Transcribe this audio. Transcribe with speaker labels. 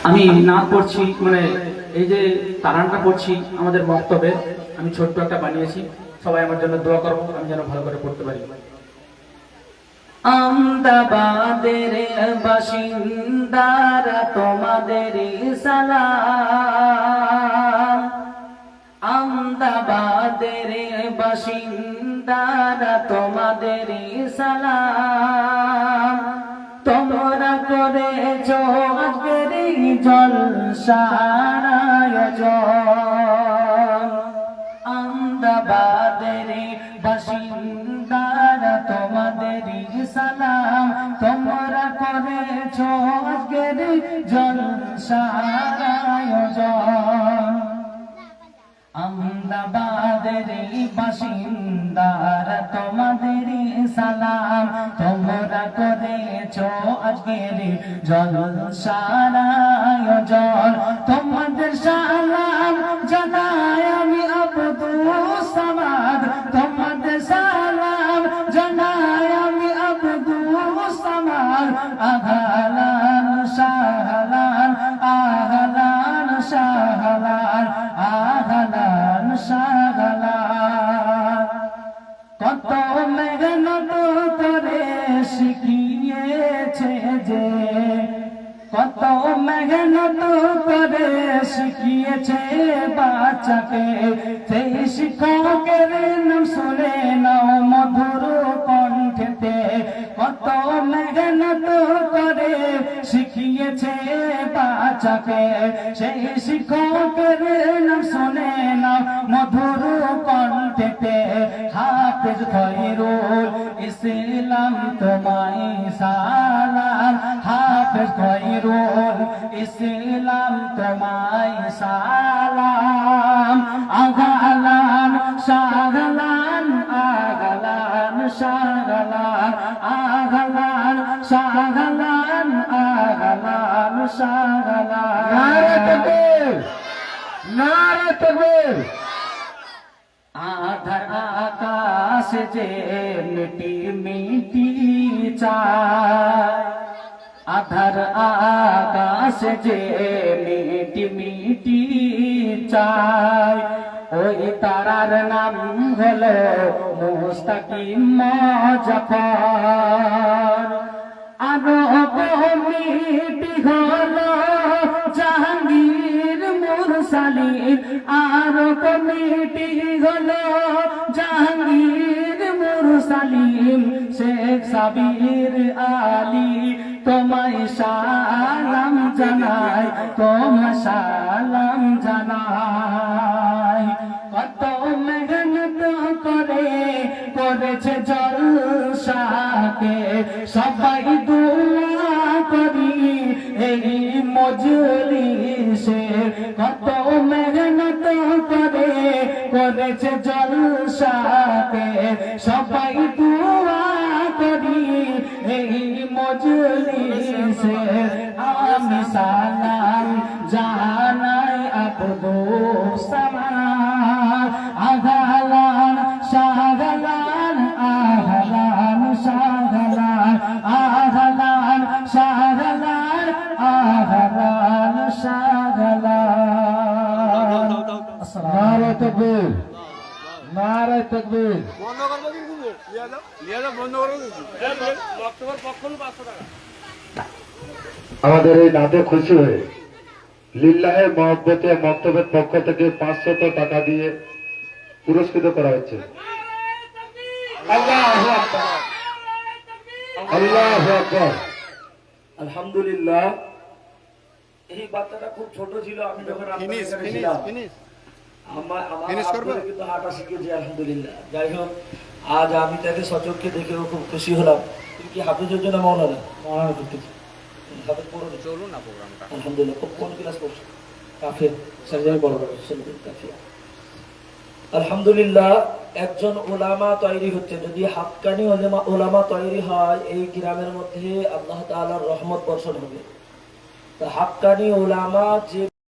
Speaker 1: আমি নাচ পড়ছি, মানে এই যে তারানটা পড়ছি আমাদের বক্তব্যে আমি ছোট্ট একটা বানিয়েছি। সবাই আমার জন্য দোয়া করবো, আমি যেন ভালো করে পড়তে পারি। আমদাবাদের বাসিন্দারা তোমাদের সালাম, আমদাবাদের বাসিন্দারা তোমাদের সালাম। তোমরা করেছো আজকের এই জলসার আয়োজন। আমদাবাদের বাসিন্দারা তোমাদের সালাম, তোমরা করেছো আজকের জলসার আয়োজন। আমদাবাদের বাসিন্দারা তোমাদের সালাম, তোমরা করেছো আজকের জলসার আয়োজন। তোমাদের সালাম জানাই আমি আব্দুস সামাদ, তোমাদের সালাম জানাই আমি আব্দুস সামাদ। আহলান সাহলান আহলান সাহলান আহলান সাহলান। কত মেহনত করে শিখিয়েছে যে, কত মেহনত করে শিখিয়েছে বাচ্চাকে, সেই শিক্ষকের নাম শুনে নাও মধুর কণ্ঠেতে। কত মেহনত করে শিখিয়েছে বাচ্চাকে, সেই শিক্ষকের নাম শুনে নাও মধুর কণ্ঠেতে। হাফেজ খৈরুল ইসলাম তোমায় সালাম, হাফেজ খৈরুল ইসলাম তোমায় সালাম। আগালান শাগলান আগালান শাগলান আগালান শাগলান আগালান শাগলান।
Speaker 2: নারে তাকবীর, নারে তাকবীর।
Speaker 1: আধার আকাশ যে মিটি মিটি চায়, আধার আকাশ যে মিটি মিটি চায়, ওই তারার নাম হলো মুস্তাকিম মুজাফফর। আরো মিটি হলো জাহাঙ্গীর মুরসালিন, আরো কমিটি হলো জাহাঙ্গীর মুরসালিন। শেখ সাবির আলী তোমায় সালাম জানাই, তোমায় সালাম জানাই। কত মেহনত করে করেছে জলসাকে, সবাই দোয়া করি এই মজলিসে। কত মেহনত করে করেছে জলসাকে, সবাই দোয়া করি এই মজলিসে। আমি সালাম জানাই আব্দুস সামাদ, আহলান শাহলান আহলান শাহলান আহলান শাহলান আহলান শাহলান।
Speaker 2: নারে তাকবীর, নারে তাকবীর।
Speaker 3: বন্ধ করবো কিন্তু বন্ধ করবো কিন্তু বক্তব্যের পক্ষ 500 টাকা।
Speaker 2: আমাদের এই নাতে খুশি হয়ে লিল্লাহে মহব্বতে মক্তবের পক্ষ থেকে 500 টাকা দিয়ে পুরস্কৃত করা হচ্ছে। আল্লাহু আকবার, আল্লাহু আকবার।
Speaker 1: আলহামদুলিল্লাহ, এই বাচ্চাটা খুব ছোট ছিল, আমি যখন আপনাদের এখানে ছিলাম আমার কিন্তু হাঁটা শিখেছি আলহামদুলিল্লাহ। যাই হোক, আজ আমি তাকে সচক্ষে দেখেও খুব খুশি হলাম। তুমি কি হাফিজের জন্য মাওলানা মাওলানা করতেছি? হাফিজ পড়ো চলুন না প্রোগ্রামটা। আলহামদুলিল্লাহ, কোন ক্লাস করছো? কাফির সার্জারি বড় বড় কাফির। আলহামদুলিল্লাহ, একজন ওলামা তৈরি হচ্ছে। যদি হাক্কানি ওলামা তৈরি হয়, এই গ্রামের মধ্যে আল্লাহ তাআলার রহমত বর্ষণ হবে। হাক্কানি ওলামা যে